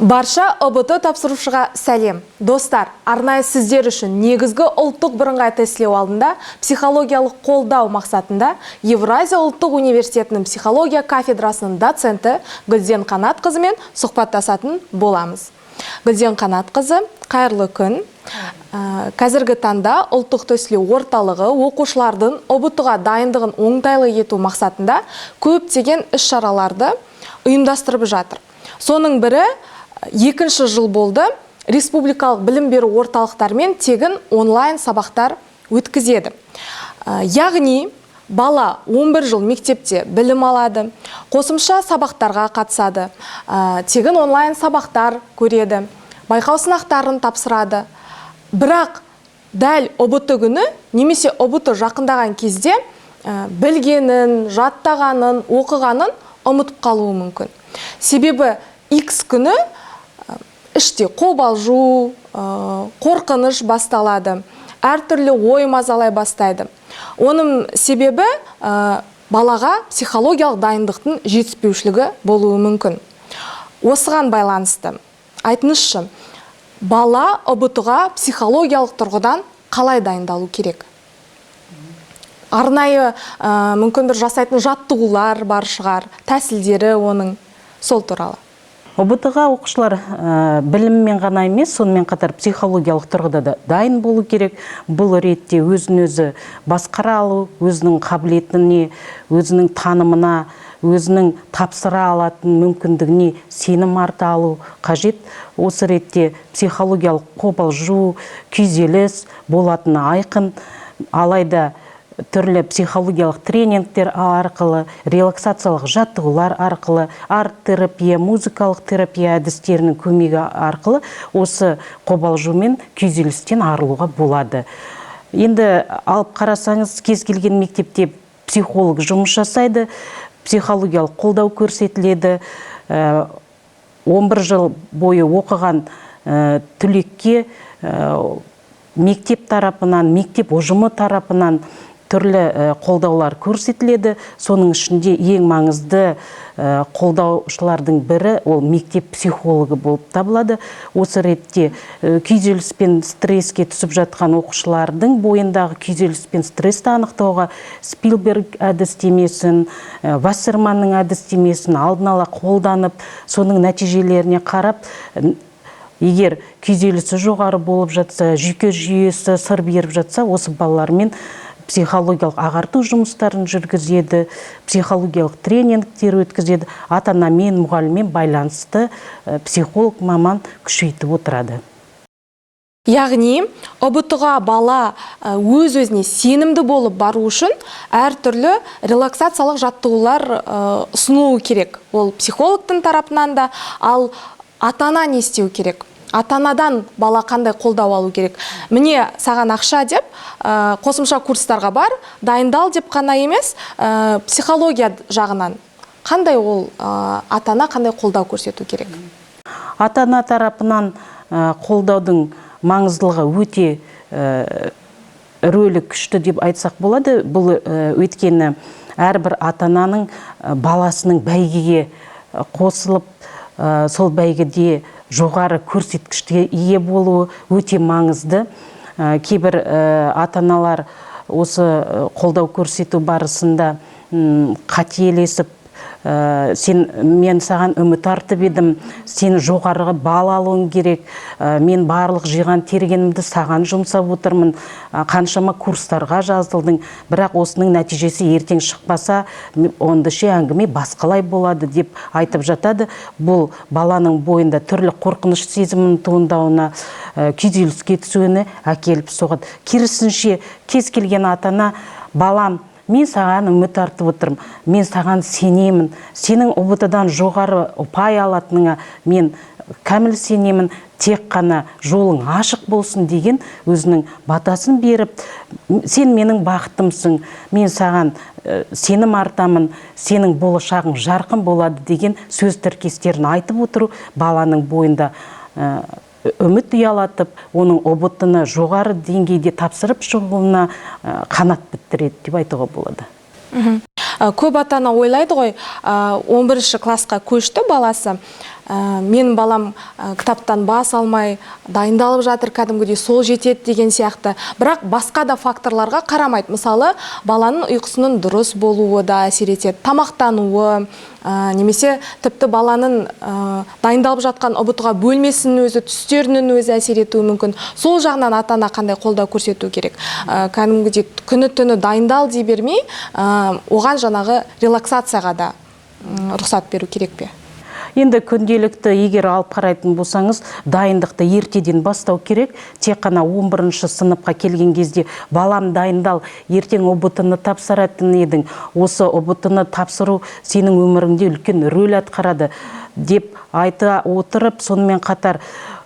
Барша ОБТ тапсырушыға сәлем. Достар, арнайы сіздер үшін негізгі ұлттық бірыңғай тестілеу алдында психологиялық қолдау мақсатында Евразия ұлттық университетінің психология кафедрасының доценті Гүлден Қанатқызымен сұхбаттасатын боламыз. Гүлден Қанатқызы, қайырлы күн. Қазіргі таңда ұлттық тестілеу орталығы оқушылардың ОБТ-ға дайындығын оңтайлы ету мақсатында көптеген іс-шараларды ұйымдастырып жатыр. Соның бірі екінші жыл болды, республикалық білім беру орталықтармен тегін онлайн сабақтар өткізеді. Яғни, бала 11 жыл мектепте білім алады, қосымша сабақтарға қатысады, тегін онлайн сабақтар көреді, байқау сынақтарын тапсырады. Бірақ дәл ОБТ күні немесе ОБТ жақындаған кезде білгенін, жаттағанын, оқығанын ұмытып қалуы мүмкін. Себебі X күні іште қобалжу, қорқыныш басталады, әртүрлі ой мазалай бастайды. Оның себебі балаға психологиялық дайындықтың жетіспеушілігі болуы мүмкін. Осыған байланысты айтыңызшы, бала ОБТ-ға психологиялық тұрғыдан қалай дайындалу керек? Арнайы мүмкін бір жасайтын жаттығулар бар шығар, тәсілдері оның, сол туралы. ОБТ-ға оқушылар біліммен ғана емес, сонымен қатар психологиялық тұрғыда да дайын болу керек. Бұл ретте өзін-өзі басқара алу, өзінің қабілетіне, өзінің танымына, өзінің тапсыра алатын мүмкіндігіне сенім арта алу қажет. Осы ретте психологиялық қобалжу, күйзеліс болатыны айқын. Алайда түрлі психологиялық тренингтер арқылы, релаксациялық жаттығулар арқылы, арт-терапия, музыкалық терапия әдістерінің көмегі арқылы осы қобалжу мен күйзелістен арылуға болады. Енді алып қарасаңыз, кез келген мектепте психолог жұмыс жасайды, психологиялық қолдау көрсетіледі. 11 жыл бойы оқыған түлекке мектеп тарапынан, мектеп ұжымы тарапынан түрлі қолдаулар көрсетіледі. Соның ішінде ең маңызды қолдаушылардың бірі ол мектеп психологы болып табылады. Осы ретте күйзеліс пен стресске түсіп жатқан оқушылардың бойындағы күйзеліс пен стрессті анықтауға Спилберг әдістемесін, Вассерманның әдістемесін алдын ала қолданып, соның нәтижелеріне қарап, егер күйзелісі жоғары болып жатса, жүйке жүйесі сыр беріп жатса, осы балалармен психологиялық ағарту жұмыстарын жүргізеді, психологиялық тренингтер өткізеді, ата-анамен, мұғаліммен байланысты психолог маман күшейтіп отырады. Яғни, ОБТ-ға бала өз-өзіне сенімді болып бару үшін әртүрлі релаксациялық жаттығулар ұсынылуы керек. Ол психологтың тарапынан да, ал ата-ана не істеу керек? Ата-анадан бала қандай қолдау алу керек? Міне, саған ақша деп, қосымша курстарға бар, дайындал деп қана емес, психология жағынан қандай ол ата-ана қандай қолдау көрсету керек? Ата-ана тарапынан қолдаудың маңыздылығы өте рөлі күшті деп айтсақ болады. Бұл өйткені әрбір ата-ананың баласының бәйгеге қосылып, сол бәйгеде жоғары көрсеткішке ие болуы өте маңызды. Кейбір ата-аналар осы қолдау көрсету барысында қателесіп, мен саған үміт артып едім, сен жоғарғы бал алуың керек, мен барлық жиған тергенімді саған жұмсап отырмын, қаншама курстарға жазылдың, бірақ осының нәтижесі ертең шықпаса, онда ше әңгіме басқалай болады деп айтып жатады. Бұл баланың бойында түрлі қорқыныш сезімінің туындауына, күйзеліске түсуіне әкеліп соғады. Керісінше кез келген ата-ана, балам, мен саған үміт артып отырмын, мен саған сенемін, сенің ОБТ-дан жоғары ұпай алатыныңа мен кәміл сенемін, тек қана жолың ашық болсын деген өзінің батасын беріп, сен менің бақытымсың, мен саған сенім артамын, сенің болашағың жарқын болады деген сөз тіркестерін айтып отыру баланың бойында үміт ұялатып, оның ОБТ-ны жоғары деңгейде тапсырып шығуына қанат бітіреді деп айтуға болады. Көп ата-ана ойлайды ғой, 11 классқа көшті баласы, мен балам кітаптан бас алмай дайындалып жатыр, кәдімгідей сол жетеді деген сияқты. Бірақ басқа да факторларға қарамайды. Мысалы, баланың ұйқысының дұрыс болуы да әсер етеді, тамақтануы, немесе тіпті баланың дайындалып жатқан ұбт-ға бөлмесінің өзі, түстерінің өзі әсер етуі мүмкін. Сол жағынан ата-ана қандай қолдау көрсету керек? Кәдімгідей күні-түні дайындал дей бермей, оған жаңағы релаксацияға да рұқсат беру керек пе? Енді күнделікті егер алып қарайтын болсаңыз, дайындықты ертеден бастау керек. Тек қана 11-ші сыныпқа келген кезде балам дайындал, ертең ұбт-ны тапсыратын едің. Осы ұбт-ны тапсыру сенің өміріңде үлкен рөл атқарады деп айта отырып, сонымен қатар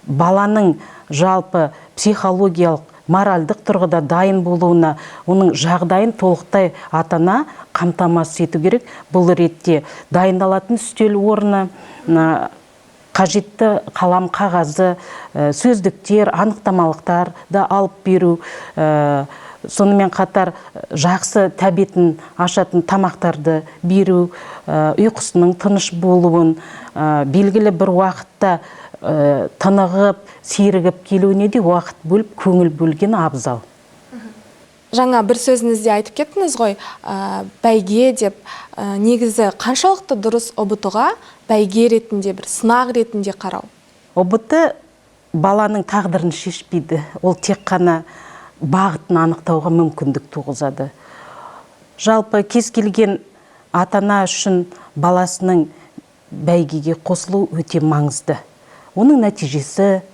баланың жалпы психологиялық, моральдық тұрғыда дайын болуына, оның жағдайын толықтай ата-ана қамтамасыз ету керек. Бұл ретте дайындалатын үстел орны, қажетті қалам қағазы, сөздіктер, анықтамалықтарды алып беру, сонымен қатар жақсы тәбетін ашатын тамақтарды беру, ұйқысының тыныш болуын, белгілі бір уақытта тынығып, серігіп келуіне де уақыт бөліп, көңіл бөлген абзал. Жаңа бір сөзіңізде айтып кеттіңіз ғой, бәйге деп. Негізі қаншалықты дұрыс ұбт-ға бәйге ретінде, бір сынақ ретінде қарау? ұбт баланың тағдырын шешпейді. Ол тек қана бағытын анықтауға мүмкіндік туғызады. Жалпы кез келген ата-ана үшін баласының бәйгеге қосылу өте маңызды. Оның нәтижесі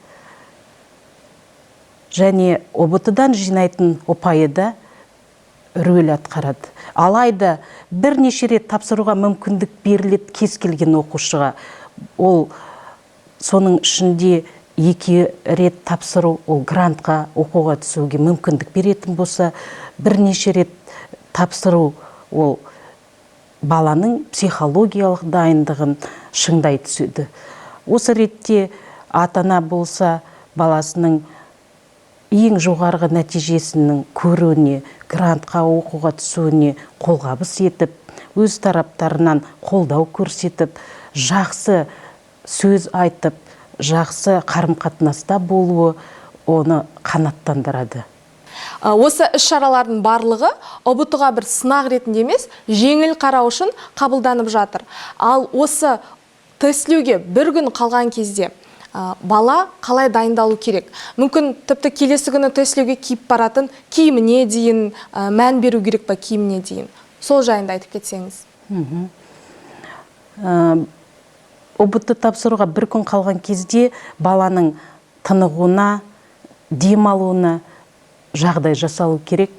және ұбт-дан жинайтын ұпайы да рөл атқарады. Алайда бірнеше рет тапсыруға мүмкіндік беріледі кез келген оқушыға. Ол соның ішінде 2 рет тапсыру, ол грантқа оқуға түсуге мүмкіндік беретін болса, бірнеше рет тапсыру ол баланың психологиялық дайындығын шыңдай түседі. Осы ретте ата-ана болса баласының ең жоғарғы нәтижесінің көруіне, грантқа оқуға түсуіне қолғабыс етіп, өз тараптарынан қолдау көрсетіп, жақсы сөз айтып, жақсы қарым-қатынаста болуы оны қанаттандырады. Осы іс-шаралардың барлығы ұбт-ға бір сынақ ретінде емес, жеңіл қарау үшін қабылданып жатыр. Ал осы тестілеуге бір күн қалған кезде бала қалай дайындалу керек? Мүмкін тіпті келесі күні тестілеуге киіп баратын киіміне дейін мән беру керек па, киіміне дейін? Сол жайында айтып кетсеңіз. ұбт тапсыруға бір күн қалған кезде баланың тынығуына, демалуына жағдай жасалу керек.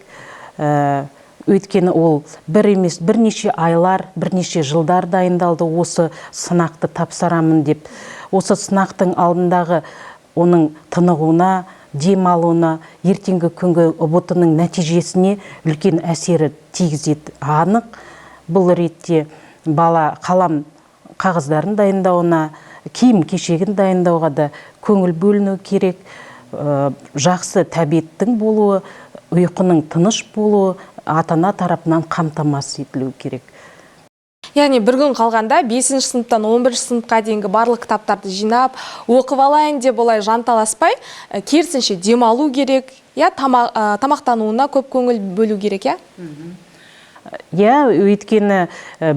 Өйткені ол бір емес, бірнеше айлар, бірнеше жылдар дайындалды осы сынақты тапсырамын деп. Осы сынақтың алдындағы оның тынығуына, демалуына, ертеңгі күнгі ұбт-ның нәтижесіне үлкен әсері тигізеді анық. Бұл ретте бала қалам қағаздарын дайындауына, киім кешегін дайындауға да көңіл бөліну керек. Жақсы тәбеттің болуы, ұйқының тыныш болуы ата-ана тарапынан қамтамасыз етілу керек. Яғни бір күн қалғанда 5-ші сыныптан 11-ші сыныпқа дейінгі барлық кітаптарды жинап, оқып алайын деп олай жанталаспай, керісінше демалу керек, тамақтануына көп көңіл бөлу керек, я? Өйткені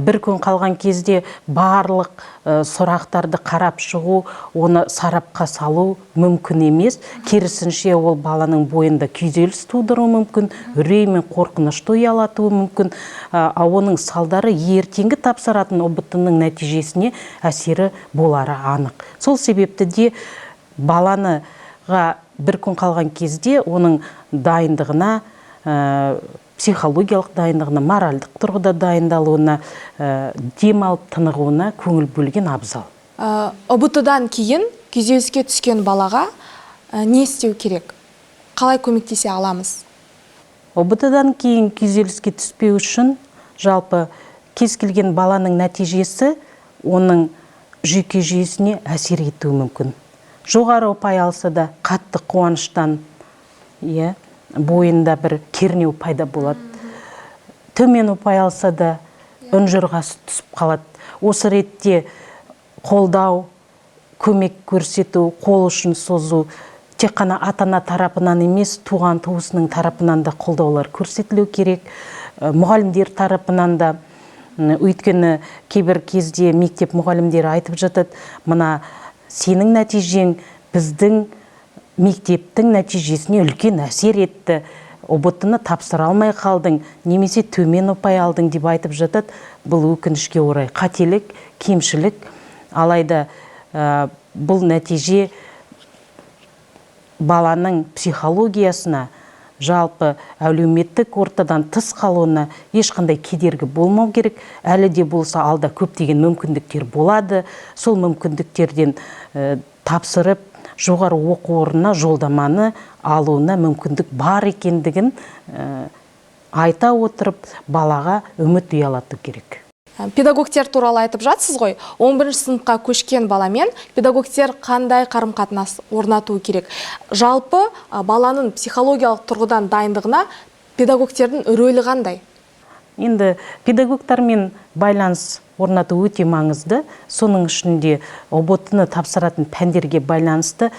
бір күн қалған кезде барлық сұрақтарды қарап шығу, оны сарапқа салу мүмкін емес. Керісінше ол баланың бойында күйзеліс тудыруы мүмкін, үрей мен қорқынышты ұялатуы мүмкін. Оның салдары ертеңгі тапсыратын ұбт-ның нәтижесіне әсері болары анық. Сол себепті де баланыға бір күн қалған кезде оның дайындығына, психологиялық дайындығына, моральдық тұрғыда дайындалуына, демалып тынығуына көңіл бөлген абзал. ұбт-дан кейін күйзеліске түскен балаға не істеу керек? Қалай көмектесе аламыз? ұбт-дан кейін күйзеліске түспеу үшін жалпы кез келген баланың нәтижесі оның жүйке жүйесіне әсер етуі мүмкін. Жоғары ұпай алса да қатты қуаныштан, бойында бір кернеу пайда болады. Төмен ұпай алса да үнжұрғасы түсіп қалады. Осы ретте қолдау, көмек көрсету, қол ұшын созу тек қана ата-ана тарапынан емес, туған туысының тарапынан да қолдаулар көрсетілу керек. Мұғалімдер тарапынан да, өйткені кейбір кезде мектеп мұғалімдері айтып жатады, мына сенің нәтижең біздің мектептің нәтижесіне үлкен әсер етті, ұбт-ны тапсыра алмай қалдың, немесе төмен ұпай алдың деп айтып жатады. Бұл өкінішке орай қателік, кемшілік. Алайда бұл нәтиже баланың психологиясына, жалпы әлеуметтік ортадан тыс қалуына ешқандай кедергі болмау керек. Әлі де болса алда көптеген мүмкіндіктер болады. Сол мүмкіндіктерден тапсырып, жоғары оқу орнына жолдаманы алуына мүмкіндік бар екендігін айта отырып, балаға үміт ұялату керек. Педагогтер туралы айтып жатсыз ғой, 11 сыныпқа көшкен баламен педагогтер қандай қарым-қатынас орнатуы керек? Жалпы баланың психологиялық тұрғыдан дайындығына педагогтердің рөлі қандай? Енді педагогтармен байланыс орнату өте маңызды. Соның ішінде ұбт-ны тапсыратын пәндерге байланысты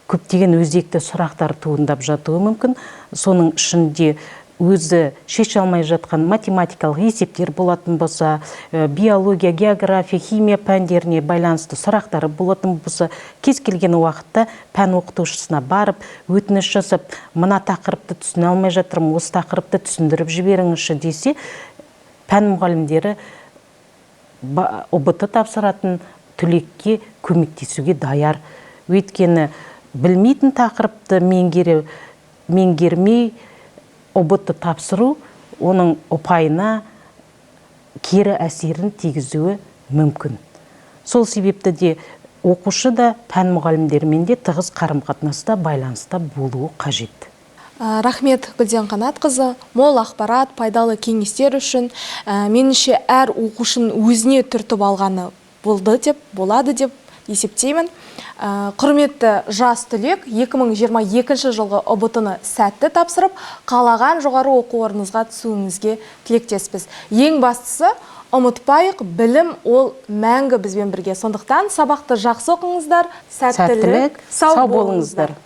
көптеген өзекті сұрақтар туындап жатуы мүмкін. Соның ішінде өзі шеше алмай жатқан математикалық есептер болатын болса, биология, география, химия пәндеріне байланысты сұрақтары болатын болса, кез келген уақытта пән оқытушысына барып, өтініш жасап, мына тақырыпты түсіне алмай жатырмын, осы тақырыпты түсіндіріп жіберіңізші десе, пән мұғалімдері ұбт тапсыратын түлекке көмектесуге даяр. Өйткені білмейтін тақырыпты меңгермей ұбт тапсыру оның ұпайына кері әсерін тигізуі мүмкін. Сол себепті де оқушы да пән мұғалімдермен де тығыз қарым-қатынаста байланыста болуы қажет. Рахмет, Гүлден Қанатқызы. Мол ақпарат, пайдалы кеңестер үшін меніңше әр оқушының өзіне түртіп алғаны болады деп есептеймін. Құрметті жас түлек, 2022 жылғы ұбт-ны сәтті тапсырып, қалаған жоғары оқу орныңызға түсуіңізге тілектеспіз. Ең бастысы, ұмытпайық, білім ол мәңгі бізбен бірге. Сондықтан сабақты жақсы оқыңыздар, сәттілік, сау болыңыздар.